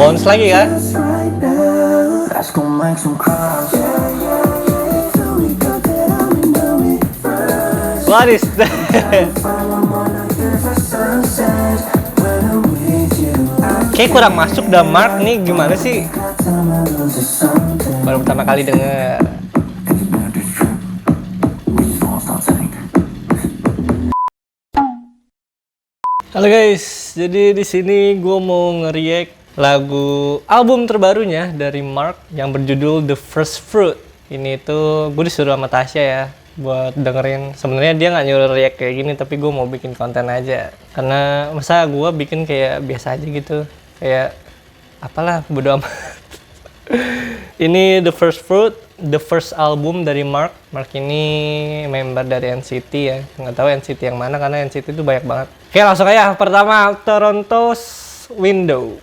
Bounce lagi kan? What is that? Kayak kurang masuk dah Mark nih, gimana sih? Baru pertama kali denger. Halo guys, jadi di sini gue mau nge-react lagu album terbarunya dari Mark yang berjudul The First Fruit. Ini tuh gue disuruh sama Tasya ya buat dengerin. Sebenarnya dia nggak nyuruh react kayak gini, tapi gue mau bikin konten aja. Karena masa gue bikin kayak biasa aja gitu, kayak apalah bodo amat. Ini The First Fruit, the first album dari Mark. Mark ini member dari NCT ya. Nggak tahu NCT yang mana karena NCT itu banyak banget. Oke, langsung aja. Pertama, Toronto's Window.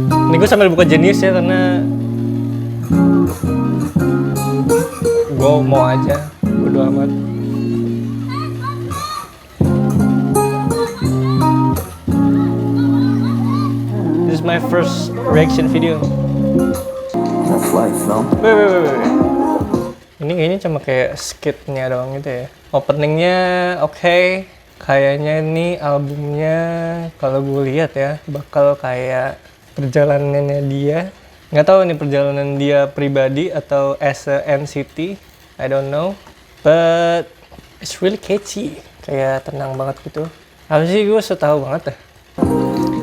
Ini gue sambil buka Genius ya karena gue mau aja, bodo amat. This is my first reaction video. That's life, no? Wait. Ini kayaknya cuma kayak skitnya doang gitu ya. Openingnya oke. Kayaknya ini albumnya kalau gue lihat ya bakal kayak perjalanannya dia. Nggak tahu nih perjalanan dia pribadi atau as a NCT. I don't know. But it's really catchy. Kayak tenang banget gitu. Apa sih, gue setahu banget dah.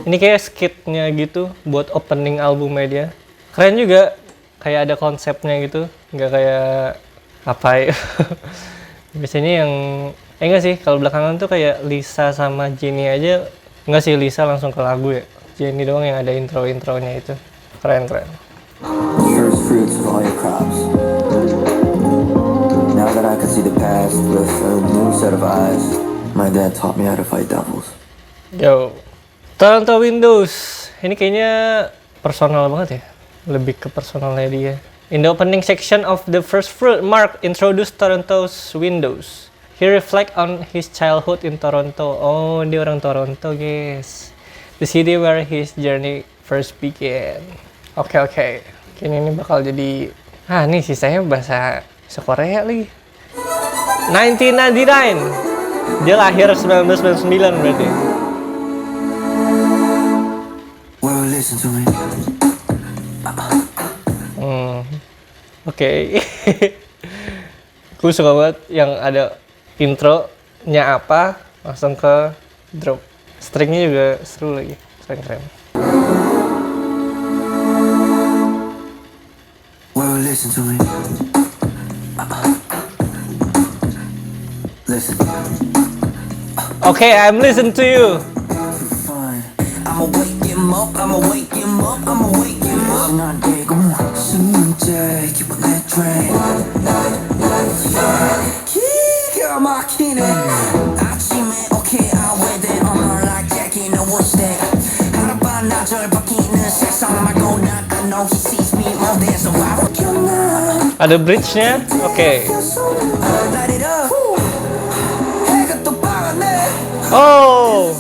Ini kayak skitnya gitu buat opening albumnya dia. Keren juga. Kayak ada konsepnya gitu, nggak kayak apa ya. Biasanya yang enggak sih, kalau belakangan tuh kayak Lisa sama Jennie aja, enggak sih, Lisa langsung ke lagu ya, Jennie doang yang ada intronya itu. Keren. First fruits of all your crops. Now that I can see the past with a new set of eyes, my dad taught me how to fight devils. Yo, Toronto Windows, ini kayaknya personal banget ya. Lebih ke personalnya dia. In the opening section of The First Fruit, Mark introduced Toronto's Windows. He reflect on his childhood in Toronto. Oh, dia orang Toronto, guys. The city where his journey first began. Oke. Kayaknya ini bakal jadi... nih sisanya bahasa Korea lagi. 1999. Dia lahir 1999 berarti. Well, listen to me. Oke. Gue suka banget yang ada intronya apa langsung ke drop. Stringnya juga seru lagi, keren. Well, listen to me. Listen. Okay, I'm listening to you. Fine. I'ma wake him up. 난 이거 숨제 기분 내 train. 기가 막히네. 아침에 okay I wait there on her like Jackie no worse day. 하룻밤나절 바뀌는 세상 말고 난 I know he sees me more than so I Ada bridge-nya? Oke. Oh.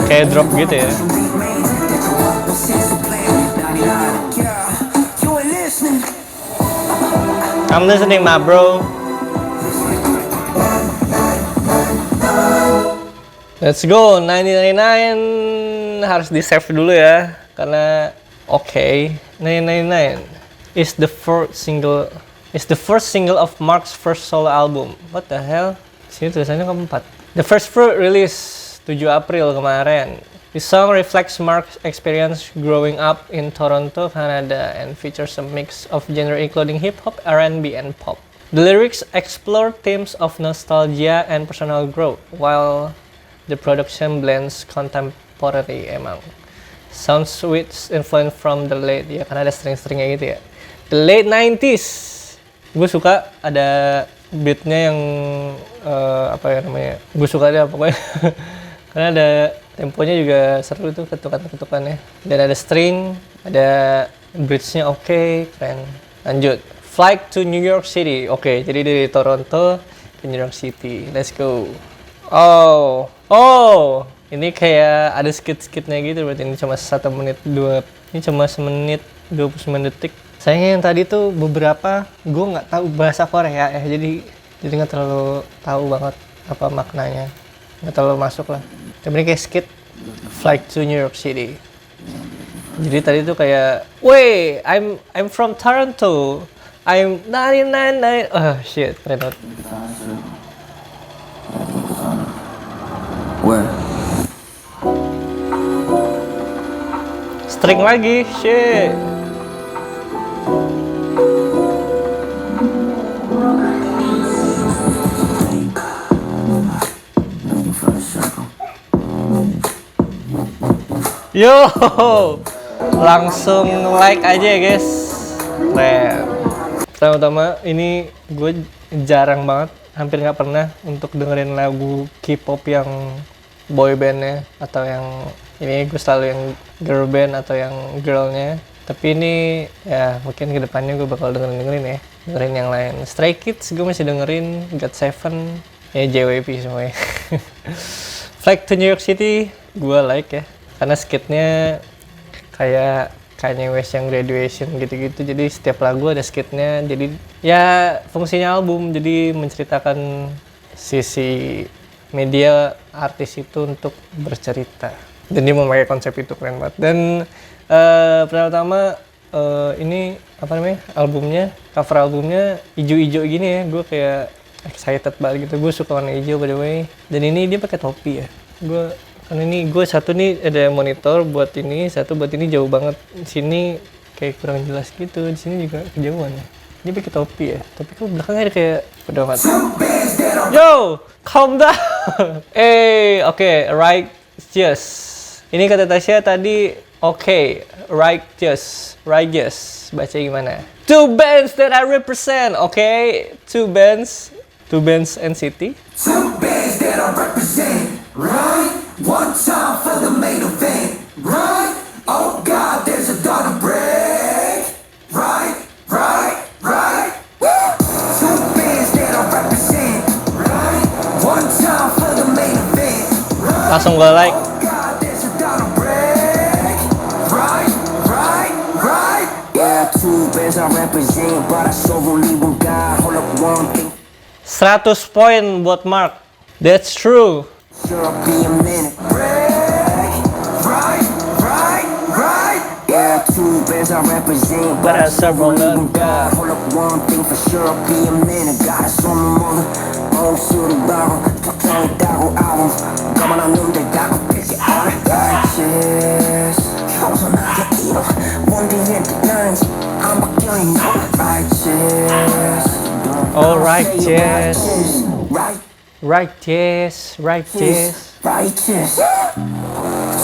Kayak drop gitu ya. I'm listening, my bro. Let's go, 1999 harus di save dulu ya, karena oke, 1999 is the first single of Mark's first solo album. What the hell? Sini tulisannya keempat. The First Fruit release 7 April kemarin. The song reflects Mark's experience growing up in Toronto, Canada, and features a mix of genre including hip hop, R&B, and pop. The lyrics explore themes of nostalgia and personal growth, while the production blends contemporary sounds with influence from the late, ya karena ada string-stringnya gitu ya. The late 90s. Gue suka ada beatnya yang apa ya namanya. Gue suka dia pokoknya. Karena ada temponya juga seru tuh, ketukan-ketukannya. Dan ada string, ada Bridge-nya oke, keren. Lanjut. Flight to New York City. Oke, jadi dari Toronto ke New York City. Let's go. Oh, ini kayak ada skit-skitnya gitu. Berarti ini cuma 1 menit 2. Ini cuma 1 menit 29 detik. Sayangnya yang tadi tuh beberapa gue nggak tahu bahasa Korea ya. Jadi nggak terlalu tahu banget apa maknanya. Nggak terlalu masuk lah. Tapi ini kayak skit. Flight to New York City. Jadi tadi tuh kayak, "Wey, I'm from Toronto. I'm 999." Oh shit, keren banget. Where? String lagi, shit. Yo, langsung like aja ya guys. Keren. Pertama-tama ini gue jarang banget, hampir nggak pernah untuk dengerin lagu K-pop yang boy bandnya atau yang ini gue selalu yang girl band atau yang girlnya. Tapi ini ya mungkin kedepannya gue bakal dengerin ya, dengerin yang lain. Stray Kids gue masih dengerin, GOT7, ya JYP semuanya. Flight to New York City gue like ya, karena skitnya kayak Kanye West yang Graduation gitu-gitu. Jadi setiap lagu ada skitnya. Jadi ya fungsinya album, jadi menceritakan sisi media artis itu untuk bercerita. Dan dia memakai konsep itu, keren banget. Dan pertama ini apa namanya, albumnya, cover albumnya ijo-ijo gini ya. Gue kayak excited banget gitu. Gue suka warna hijau by the way. Dan ini dia pakai topi ya. Karena ini gue satu nih ada monitor buat ini, satu buat ini jauh banget. Di sini kayak kurang jelas gitu. Di sini juga kejauhan ya. Dia pakai topi ya. Tapi kok belakangnya ada kayak udah amat. Yo, calm down. Oke, righteous. Ini kata Tasya tadi oke, righteous. Baca gimana? 2 bands that I represent. Oke, 2 bands NCT. 2 bands that I represent, right? One time for the main event, right? Oh God, there's a dollar break, right? Woo! 2 bands that I represent, right? One time for the main event, right? Langsung gue like. Oh God, there's a dollar break, right? Yeah, 2 bands I represent, but I so only one God. Hold up one thing. 100 poin buat Mark. That's true. Sure, I'll be a minute. Break, right. Yeah, 2 bands I represent, But I serve only one God. Hold up one thing for sure, I'll be a minute. Got us on the mother, all through the barrel. Talking dago album, 가만 안 놓는데 다고 pick it out. Righteous, 형성하게 이뤄. One day at the nines, I'm 바뀌어있는 righteous. Oh, righteous. Righteous. Righteous.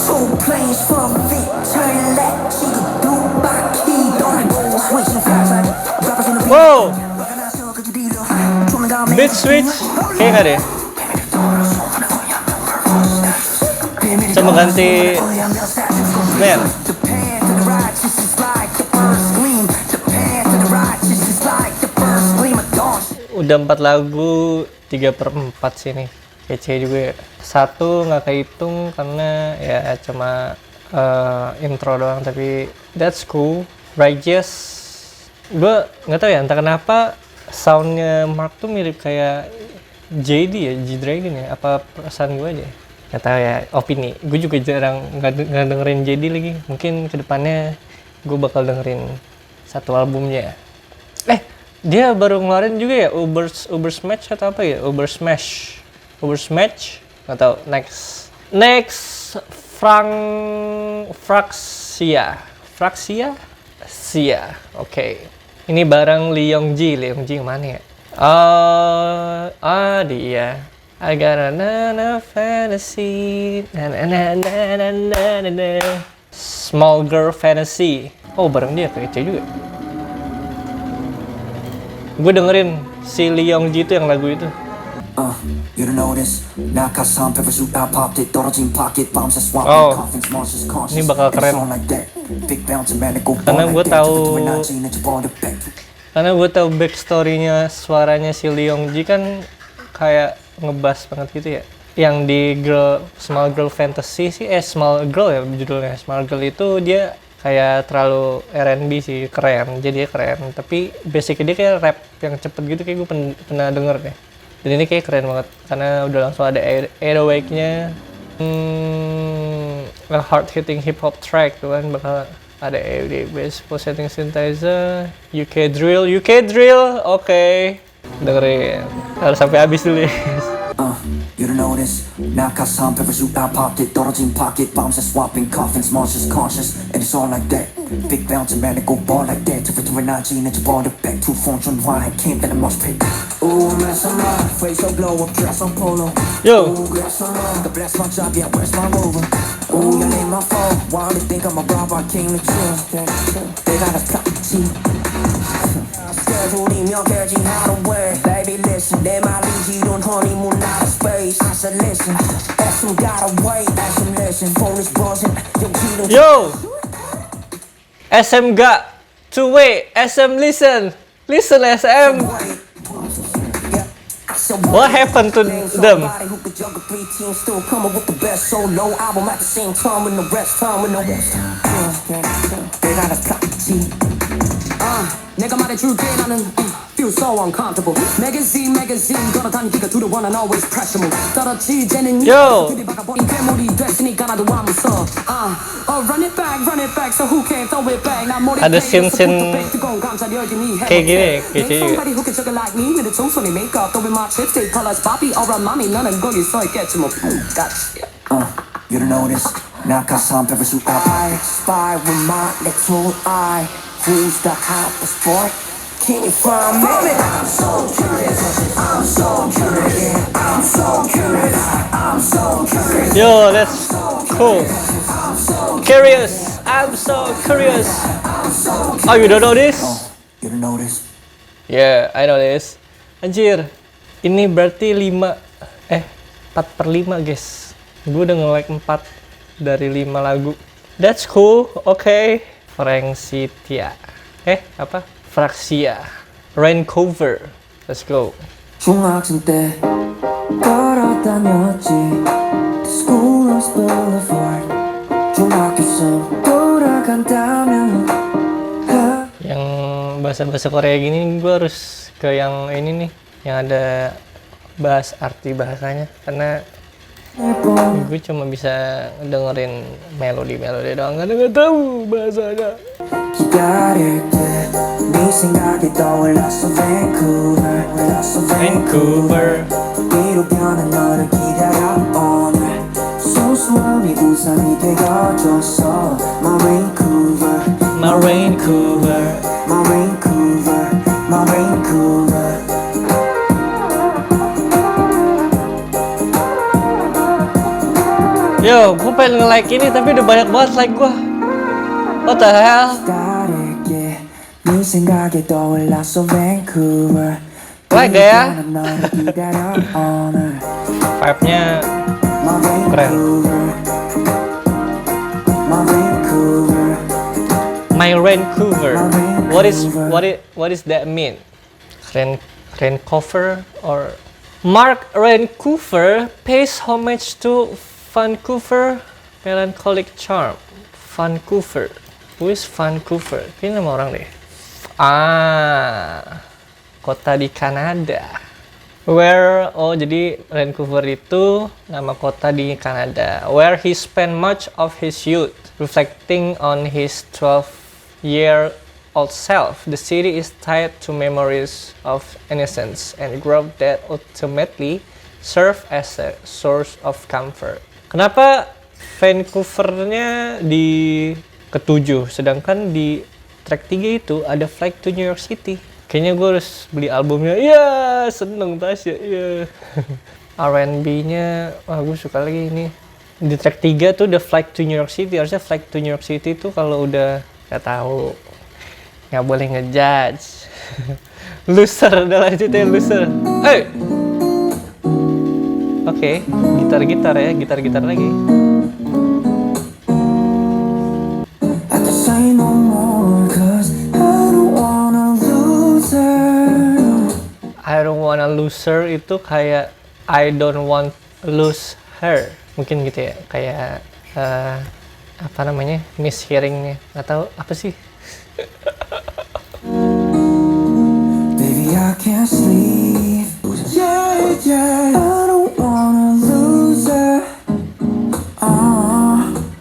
2 planes for victory, let you do backy. Don't go switching fast. Wow. Beat switch. Kayak nggak deh? Coba ganti man. Udah 4 lagu 3/4 sih nih. Kece juga ya. 1 nggak kehitung karena ya cuma intro doang, tapi that's cool. Righteous. Gue nggak tahu ya, entah kenapa soundnya Mark tuh mirip kayak JD ya, G-Dragon ya. Apa perasaan gue aja? Nggak tahu ya, opini. Gue juga jarang nggak dengerin JD lagi. Mungkin kedepannya gue bakal dengerin satu albumnya. Dia baru ngeluarin juga ya Uber Smash atau apa ya? Uber Smash. Nggak tahu. Next Fraxia. Oke. Ini bareng Lee Youngji mana ya? Dia. I got a fantasy. Small girl fantasy. Oh, bareng dia kece juga. Gue dengerin si Lee Youngji itu yang lagu itu. You don't know this. Nakasam pepper soup, I popped it. 떨어진 pocket bombs, I swapped Oh, coffins, monsters conscious. ini bakal keren. Like that. Big bounce man go Karena gue tahu back. backstory-nya suaranya si Leong Ji kan kayak ngebas banget gitu ya. Yang di Small Girl Fantasy sih, Small Girl ya judulnya. Small Girl itu dia kayak terlalu R&B sih, keren. Jadi dia keren. Tapi basicnya dia kayak rap yang cepet gitu, kayak gue pernah denger deh. Dan ini kayak keren banget karena udah langsung ada 808-nya. A hard hitting hip hop track tuh kan, bakal ada AOD bass pulsating synthesizer, UK drill, oke. Dengerin, harus sampai habis dulu ya. You don't know this. 낙하산 pepper shoot out pocket 떨어진 pocket bombs and swapping coffins monsters conscious and it's all like that. Big bounce man go ball like that. To 나지 내 ball the back to phone 좀 wine came that I must pay. Ooh mess on my face so glow up dress on polo. Yo. Ooh grass on the bless my job yeah where's my rover. Ooh you ain't my fault. Why they think I'm a robber king to chill. They got a clock G. schedule 결진 하루에 Baby listen 내 말이지 don't honeymoon out of space I said listen SM gotta wait SM listen phone is buzzing Yo SM got to wait SM listen SM What happened to them? 내가 말해줄게 나는 feel so uncomfortable magazine 걸어다니기가 두려워 난 always pressure move 떨어지지는 Yo. 들이박아버린 괴물이 됐으니까 나도 안 무서워 run it back so who can throw it back 난 머리 Ada scene-scene kayak gini, gitu juga. somebody who can juggle like me 내 청소니 makeup throwing my lipstick colors Bobby around mommy 너는 거기 서 있겠지 뭐 gotcha you don't know this 낙하산 pepper soup I spy with my little eye Who's the hottest boy? Can you find me? I'm so curious. I'm so curious. I'm so curious. I'm so curious. Yo, that's cool. Curious. I'm so curious. Oh, you don't know this? You don't know this? Yeah, I know this. Anjir, ini berarti 4/5 guys. Gue udah nge-like 4 dari 5 lagu. That's cool, okay. Francia. Fraxia. Rain cover. Let's go. 중학생 때 걸어다녔지 Schoolhouse Boulevard 중학교 속 돌아간다면 Yang bahasa-bahasa Korea gini gue harus ke yang ini nih, yang ada bahas arti bahasanya, karena gue cuma bisa dengerin melodi doang, karena nggak tahu bahasanya. 기다릴게 네 생각이 떠올랐어 Vancouver 위로 변한 너를 기다려 오늘 소소함이 우산이 되어줬어 My Vancouver My Vancouver. My Vancouver My Vancouver Yo, gue pengen nge-like ini tapi udah banyak banget like gue. What the hell? 기다릴게 네 생각이 떠올랐어 Vancouver Like gak ya? 너를 기다려 오늘 Vibe-nya My keren. Vancouver My Vancouver My Vancouver. What is that mean? Rain cover or Mark Vancouver pays homage to Vancouver melancholic charm. Vancouver. Who is Vancouver? Ini nama orang deh. Kota di Kanada. Jadi Vancouver itu nama kota di Kanada. Where he spent much of his youth, reflecting on his 12-year-old self. The city is tied to memories of innocence and growth that ultimately serve as a source of comfort. Kenapa Vancouver-nya di ke-7, sedangkan di track 3 itu ada Flight to New York City. Kayaknya gue harus beli albumnya. Iya, seneng Tasya. Iya. R&B-nya, gue suka lagi ini. Di track 3 tuh The Flight to New York City. Harusnya Flight to New York City tuh kalau udah gak tahu, nggak boleh ngejudge. Loser, udah lanjutnya loser. Hey! Oke, gitar-gitar ya, gitar-gitar lagi. I don't wanna lose her itu kayak I don't want lose her. Mungkin gitu ya, kayak apa namanya, mishearingnya, nggak tahu apa sih. Baby, I can't sleep. Yeah, yeah. I don't wanna lose her.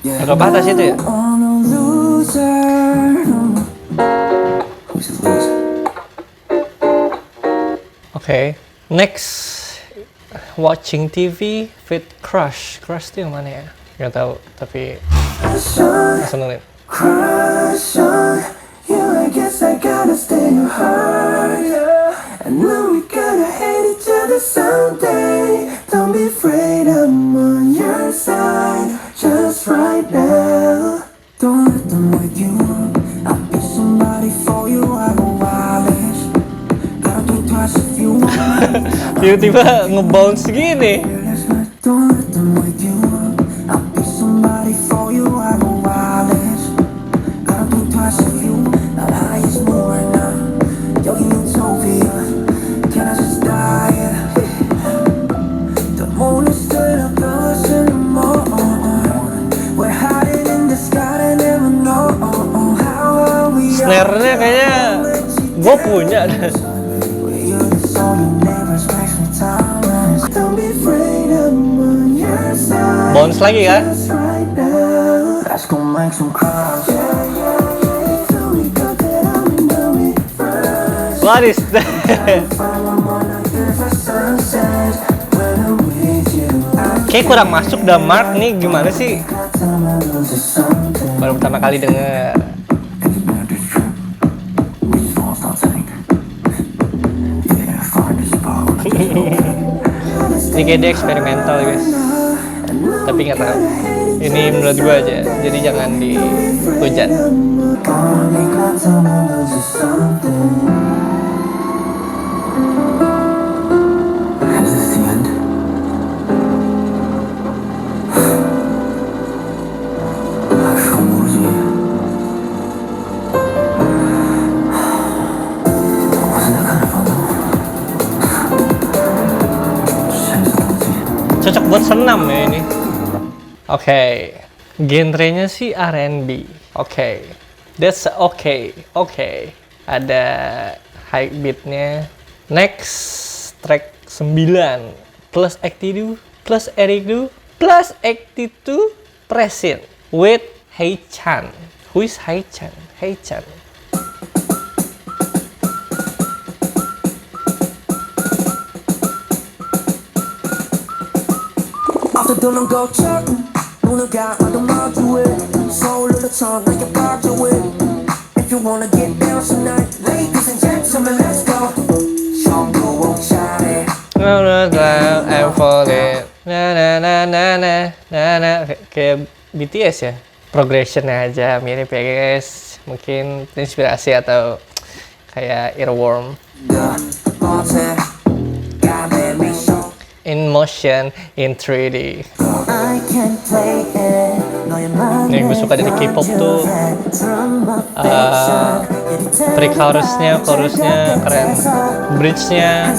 Yeah. Agak batas itu ya. Wanna lose her. Who's the loser? Oke, next watching TV with crush. Crush itu yang mana ya? Nggak tahu, tapi langsung nonton. Crush on you, I guess I gotta stay in heart. I know we gotta hate each other someday. Don't be afraid, I'm on your side. Just right now. Don't let them with you. I'll be somebody for you. I go wireless. Gotta think twice if you want me. Tiba-tiba nge-bounce gini. Don't let them with you. I'll be somebody for you. I go wireless. Gotta think twice if you. Not high as me right now. 여기 utopia. Can I just die? The moon is still above us in the morning. We're hiding in the sky and never know how are we. Snare-nya kayaknya gue punya. Bounce lagi kan? What is that? Kayak kurang masuk dah Mark nih, gimana sih? Baru pertama kali denger. Ini kayak dia eksperimental guys, tapi nggak tahu. Ini menurut gue aja, jadi jangan dihujat. Cocok buat senam ya ini. Oke, genrenya sih R&B. Oke, that's okay. Ada high beatnya. Next, track 9 plus 82 plus Eric plus 82 Present with Hey Chan. Who is Hey Chan? Hey Chan. 눈은 거쳐 눈가 어둠 어두워 서울로 천하게 빠져워 If you wanna get down tonight ladies and gentlemen let's go 전부 옷차례 I'm falling na kayak BTS ya, progressionnya aja mirip ya guys, mungkin inspirasi atau kayak earworm. In motion in 3D. Yang gue suka dari K-pop tuh pre-chorusnya, chorusnya keren, bridge-nya.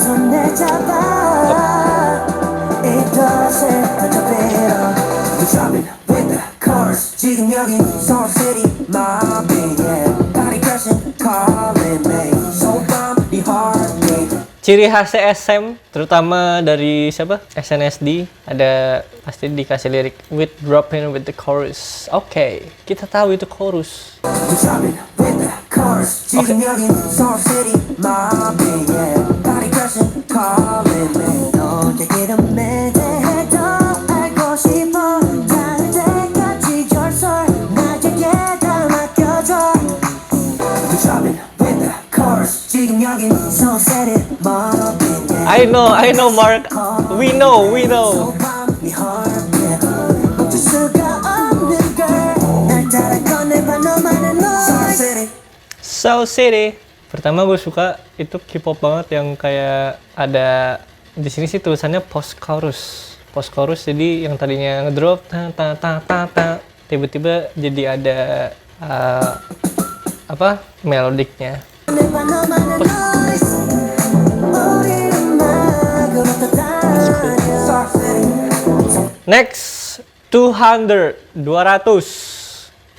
Ciri khas SM, terutama dari siapa? SNSD, ada pasti dikasih lirik with dropping with the chorus. Oke, kita tahu itu chorus. I know, Mark. We know. So City. Pertama gue suka itu K-pop banget yang kayak ada di sini sih tulisannya post chorus. Post chorus jadi yang tadinya ngedrop tiba-tiba jadi ada melodiknya. Next, 200.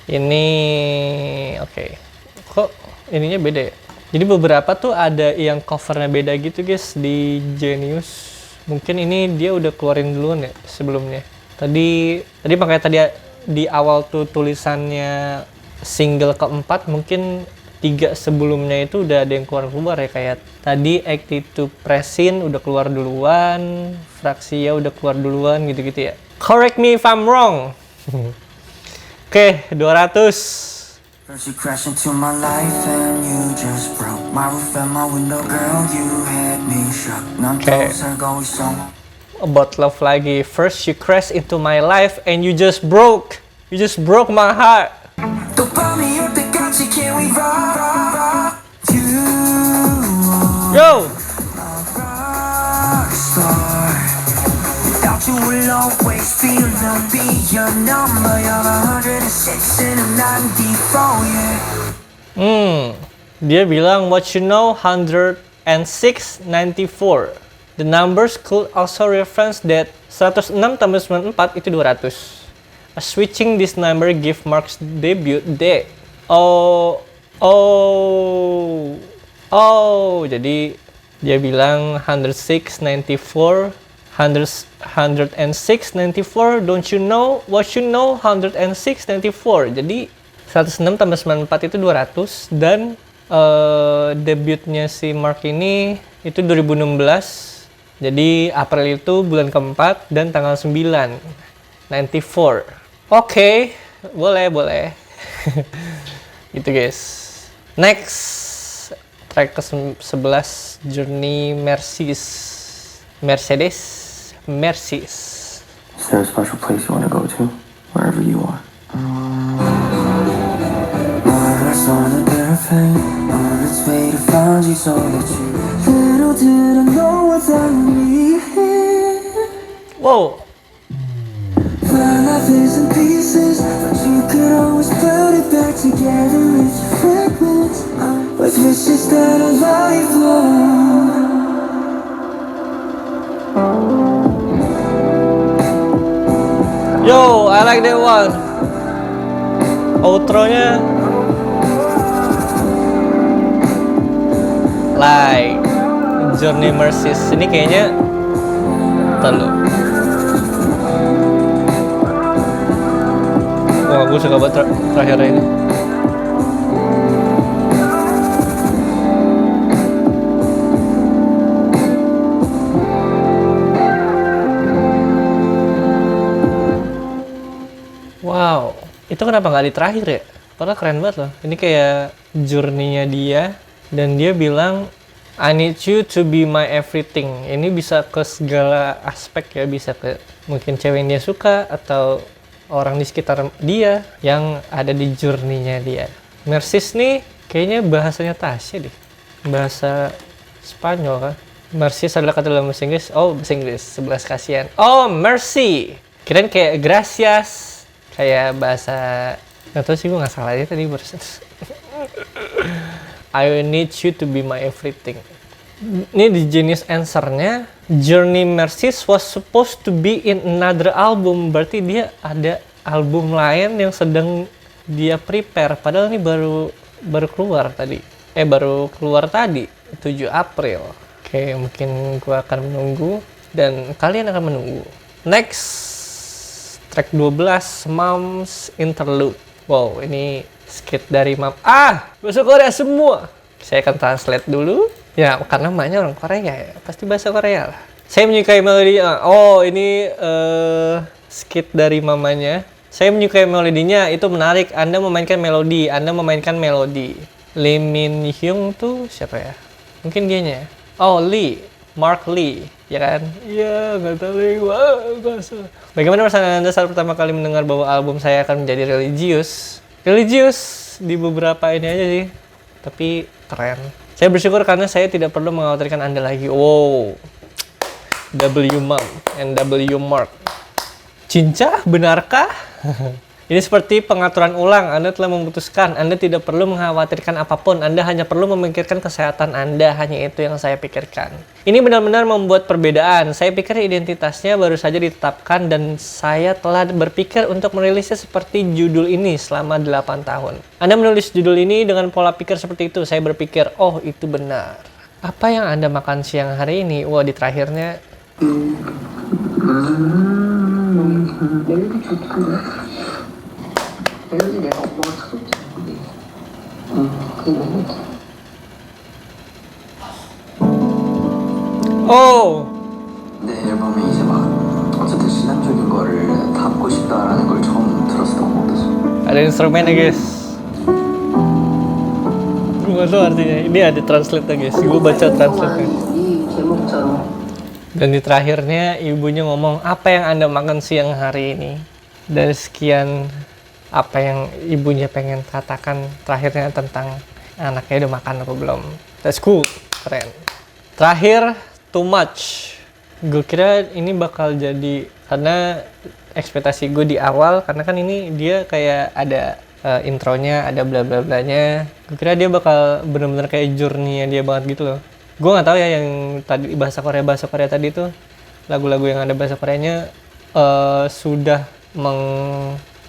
Ini oke. Kok ininya beda ya? Jadi beberapa tuh ada yang covernya beda gitu guys di Genius. Mungkin ini dia udah keluarin duluan ya sebelumnya. Tadi makanya tadi di awal tuh tulisannya single keempat, mungkin 3 sebelumnya itu udah ada yang keluar ya, kayak tadi Active Presin udah keluar duluan, Fraksia udah keluar duluan gitu-gitu ya. Correct me if I'm wrong. Oke, 200. First you crashed into my life and you just broke my roof and my window, girl, you had me shook. 난 Okay. 더 살고 있어. About love lagi. First you crashed into my life and you just broke my heart. 또 밤이 올 때까지 can we rock you Yo, rockstar. Without you will always feel lonely. Your number, you're 106 and I'm 94, yeah. dia bilang what you know 106 94. The numbers could also reference that 106 tambah 94 itu 200. Switching this number give Mark's debut date. Jadi dia bilang 106 94, 106 94. Don't you know what you know 106 94. Jadi 106 tambah 94 itu 200 dan debutnya si Mark ini itu 2016. Jadi April itu bulan keempat dan tanggal 9 94. Oke, boleh. Gitu guys. Next, track ke-11, Journey Mercies. Is there a special place you want to go to? Wherever you are. My heart's on a airplane, on its way to find you so that you little didn't know what's on me. Wow. My life is in pieces, but you could always put it back together with your fragments. With wishes that are lifelong. Yo, I like that one. Outro-nya like Journey Mercies. Ini kayaknya terlalu. Wah, gue suka banget terakhir ini. Wow, itu kenapa nggak di terakhir ya? Padahal keren banget loh. Ini kayak journey-nya dia, dan dia bilang, I need you to be my everything. Ini bisa ke segala aspek ya, bisa ke mungkin cewek yang dia suka, atau orang di sekitar dia yang ada di journey-nya dia. Mercies nih, kayaknya bahasanya Tasya deh. Bahasa Spanyol kan? Mercies adalah kata dalam bahasa Inggris. Oh, bahasa Inggris, 11 kasihan. Oh, mercy. Kirain kayak gracias. Kayak bahasa, nggak tahu sih, gue nggak salah aja tadi barusan. I need you to be my everything. Ini di Genius answer-nya, Journey Mercies was supposed to be in another album. Berarti dia ada album lain yang sedang dia prepare. Padahal ini baru keluar tadi. Baru keluar tadi, 7 April. Oke, mungkin gue akan menunggu dan kalian akan menunggu. Next, track 12, Mom's Interlude. Wow, ini skit dari Mom. Bahasa Korea semua. Saya akan translate dulu. Ya, karena emaknya orang Korea ya. Pasti bahasa Korea lah. Saya menyukai melodinya. Oh, ini skit dari mamanya. Saya menyukai melodinya, itu menarik. Anda memainkan melodi. Lee Min Hyung tuh siapa ya? Mungkin dianya. Oh, Mark Lee. Ya kan? Iya, nggak tahu lagi. Bagaimana perasaan Anda saat pertama kali mendengar bahwa album saya akan menjadi religius di beberapa ini aja sih, tapi keren. Saya bersyukur karena saya tidak perlu mengkhawatirkan Anda lagi. Wow, W Mom and W Mark. Cinca, benarkah? Ini seperti pengaturan ulang. Anda telah memutuskan. Anda tidak perlu mengkhawatirkan apapun. Anda hanya perlu memikirkan kesehatan Anda. Hanya itu yang saya pikirkan. Ini benar-benar membuat perbedaan. Saya pikir identitasnya baru saja ditetapkan dan saya telah berpikir untuk merilisnya seperti judul ini selama 8 tahun. Anda menulis judul ini dengan pola pikir seperti itu. Saya berpikir, oh itu benar. Apa yang Anda makan siang hari ini? Wah, di terakhirnya. Oh, 내 앨범이 이제 막 어쨌든 신앙적인 거를 담고 싶다라는 걸 처음 들었을 때 어땠어? ada instrumennya guys. Gue gak tau artinya. Ini ada translate-nya guys. Gue baca translate-nya. 이 제목처럼 Dan di terakhirnya ibunya ngomong, apa yang Anda makan siang hari ini? Dari sekian apa yang ibunya pengen katakan, terakhirnya tentang anaknya udah makan apa belum. That's cool, keren. Terakhir, too much. Gue kira ini bakal jadi, karena ekspektasi gue di awal, karena kan ini dia kayak ada intronya, ada bla bla blanya. Gue kira dia bakal bener-bener kayak journey-nya dia banget gitu loh. Gue nggak tahu ya yang tadi bahasa Korea tadi tuh lagu-lagu yang ada bahasa Koreanya sudah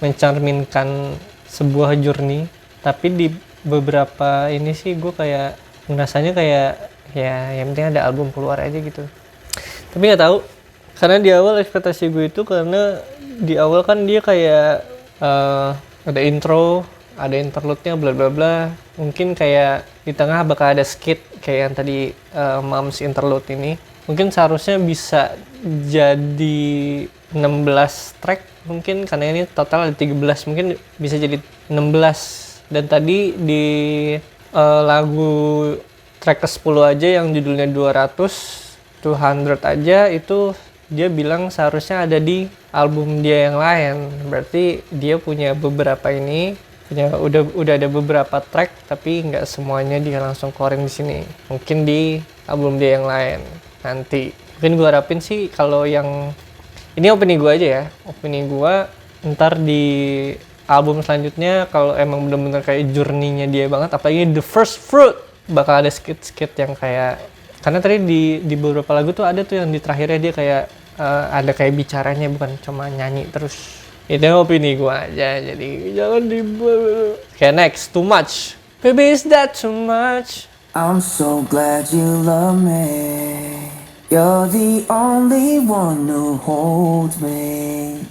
mencerminkan sebuah journey, tapi di beberapa ini sih gue kayak ngerasanya kayak ya yang penting ada album keluar aja gitu. Tapi nggak tahu, karena di awal ekspektasi gue itu, karena di awal kan dia kayak ada intro, ada interlude-nya bla bla bla. Mungkin kayak di tengah bakal ada skit kayak yang tadi Moms interlude ini. Mungkin seharusnya bisa jadi 16 track mungkin, karena ini total ada 13, mungkin bisa jadi 16. Dan tadi di lagu track ke-10 aja yang judulnya 200 aja itu dia bilang seharusnya ada di album dia yang lain. Berarti dia punya beberapa ini, udah ada beberapa track, tapi nggak semuanya dia langsung keluarin di sini. Mungkin di album dia yang lain nanti. Mungkin gue harapin sih kalau yang ini opini gue aja ya, opini gue ntar di album selanjutnya kalau emang bener-bener kayak journey-nya dia banget, apalagi The First Fruit, bakal ada skit-skit yang kayak, karena tadi di beberapa lagu tuh ada tuh yang di terakhirnya dia kayak ada kayak bicaranya, bukan cuma nyanyi terus. Itu opini gue aja, jadi jangan dibuat. Kayak next, too much. Baby, is that too much? I'm so glad you love me. You're the only one who holds me.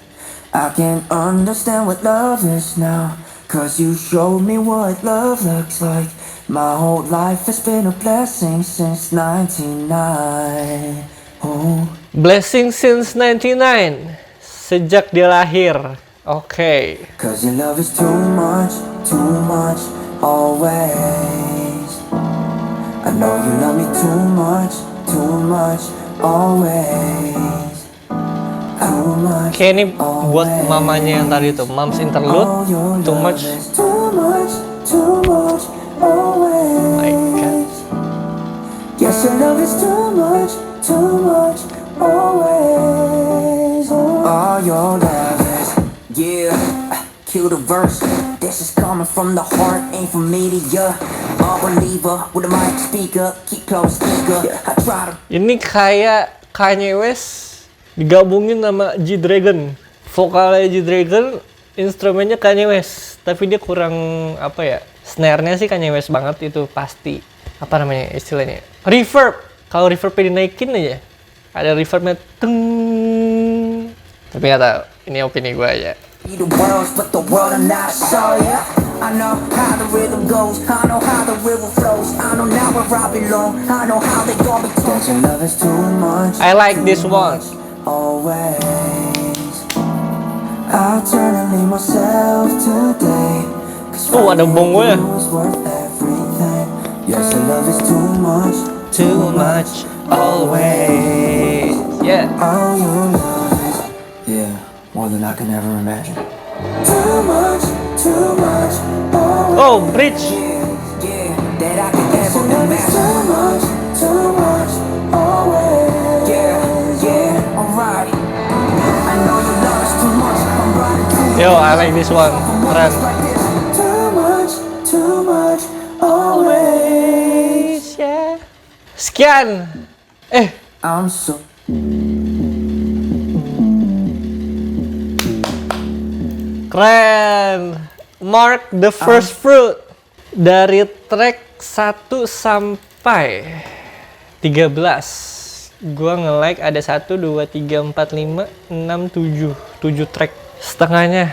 I can understand what love is now, 'cause you showed me what love looks like. My whole life has been a blessing since 99. Oh. Blessing since 99. Sejak dia lahir. Oke. 'Cause your love is too much, always. I know you love me too much, always. Too much, Kayak ini buat mamanya yang tadi tuh, Moms interlude, oh, your too love much. is too much, always. My God. Yes, your love is too much, always. Oh, your love is, yeah. Kill the verse. This is coming from the heart, ain't from media. A believer with a mic speaker, keep close speaker. I try to. Ini kayak Kanye West digabungin sama G-Dragon. Vokalnya G-Dragon, instrumennya Kanye West, tapi dia kurang apa ya? Snare-nya sih Kanye West banget itu pasti. Apa namanya istilahnya? Reverb. Kalau reverbnya dinaikin aja, ada reverbnya teng. Tapi nggak tahu. Ini opini gue aja. Be the words, but the world are not so, yeah. I know how the rhythm goes, I know how the river flows, I know now where I belong, I know how they gon' be told. Your love is too much, I like this one. always. I turn and leave myself today. Oh, ada bongonya. Is worth everything. Yes, your love is too much, Always. Yeah. oh, your love is, yeah, more than I can ever imagine. Too much, always. Oh, bridge. Yeah, that I can ever imagine. Too much, always. Yeah, alright. I know your love is too much. I'm riding too Yo, I like this one. Keren. Too much, always. Yeah. Sekian. I'm so Keren. Mark the First Fruit. Dari track 1 sampai 13. Gua nge-like ada 1, 2, 3, 4, 5, 6, 7. 7 track. Setengahnya.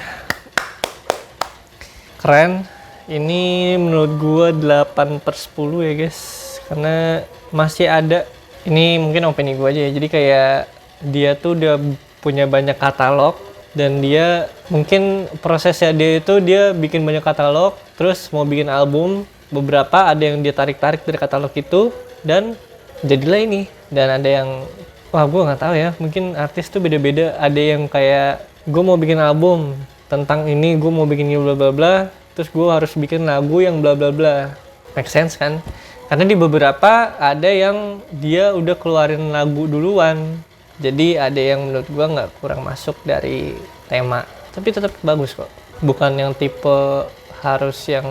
Keren. Ini menurut gua 8/10 ya guys. Karena masih ada. Ini mungkin opini gua aja ya. Jadi kayak dia tuh udah punya banyak katalog. Dan dia mungkin prosesnya dia itu dia bikin banyak katalog, terus mau bikin album, beberapa ada yang dia tarik-tarik dari katalog itu dan jadilah ini. Dan ada yang wah gue nggak tahu ya, mungkin artis tuh beda-beda. Ada yang kayak gue mau bikin album tentang ini, gue mau bikin ini bla bla bla, terus gue harus bikin lagu yang bla bla bla. Make sense kan? Karena di beberapa ada yang dia udah keluarin lagu duluan. Jadi ada yang menurut gua nggak kurang masuk dari tema, tapi tetap bagus kok. Bukan yang tipe harus yang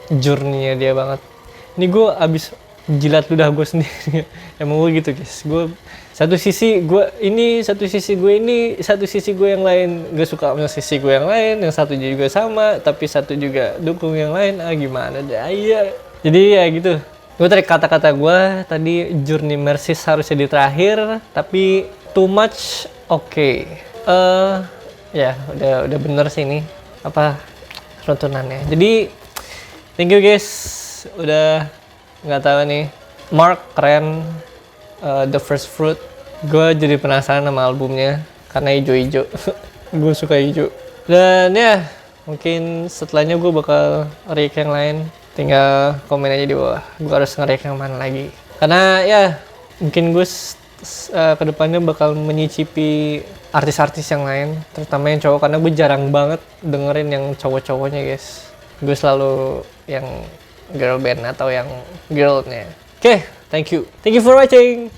journey-nya dia banget. Ini gua abis jilat ludah gue sendiri. Emang gue gitu guys. Gue satu sisi gue ini, satu sisi gue ini, satu sisi gue yang lain gak suka sama sisi gue yang lain, yang satu juga sama, tapi satu juga dukung yang lain. Gimana deh? Iya. Jadi ya gitu. Gue tarik kata-kata gue tadi, Journey Mercies harusnya di terakhir, tapi too much oke. Ya udah bener sih ini apa runtunannya. Jadi thank you guys udah nggak tahu nih. Mark keren, The First Fruit. Gue jadi penasaran sama albumnya karena hijau-hijau. Gue suka hijau. Dan ya mungkin setelahnya gue bakal react yang lain. Tinggal komen aja di bawah, gue harus nge-react yang mana lagi. Karena ya, mungkin gue kedepannya bakal menyicipi artis-artis yang lain, terutama yang cowok, karena gue jarang banget dengerin yang cowok-cowoknya guys. Gue selalu yang girl band atau yang girlnya. Oke, thank you. Thank you for watching.